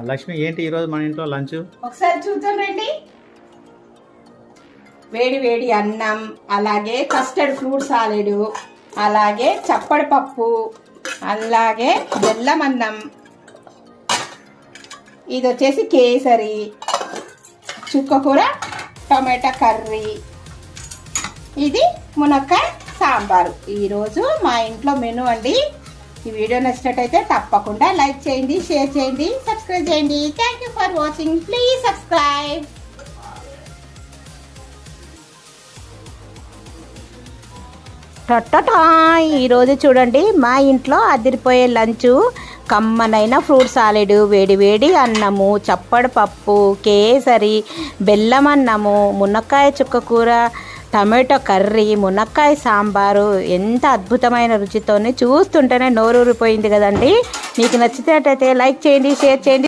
లక్ష్మి ఏంటి ఈరోజు మన ఇంట్లో లంచ్? ఒకసారి చూద్దాం రండి. వేడి వేడి అన్నం, అలాగే కస్టర్డ్ ఫ్రూట్ సాలెడ్, అలాగే చప్పడి పప్పు, అలాగే బెల్లం అన్నం, ఇది వచ్చేసి కేసరి, చుక్కకూర, టమాటా కర్రీ, ఇది మునక్కాయ సాంబారు. ఈరోజు మా ఇంట్లో మెనూ అండి. ఈ వీడియో నచ్చినట్టయితే తప్పకుండా లైక్ చేయండి, షేర్ చేయండి, సబ్స్క్రైబ్ చేయండి. Thank you for watching. Please subscribe. టట్టా ఈరోజు చూడండి మా ఇంట్లో అదిరిపోయే లంచు. కమ్మనైన ఫ్రూట్ సాలెడ్, వేడి వేడి అన్నము, చప్పడి పప్పు, కేసరి, బెల్లం అన్నము, మునక్కాయ చుక్కకూర, టమాటో కర్రీ, మునక్కాయ సాంబారు. ఎంత అద్భుతమైన రుచితోని చూస్తుంటేనే నోరూరిపోయింది కదండి. మీకు నచ్చినట్టయితే లైక్ చేయండి, షేర్ చేయండి.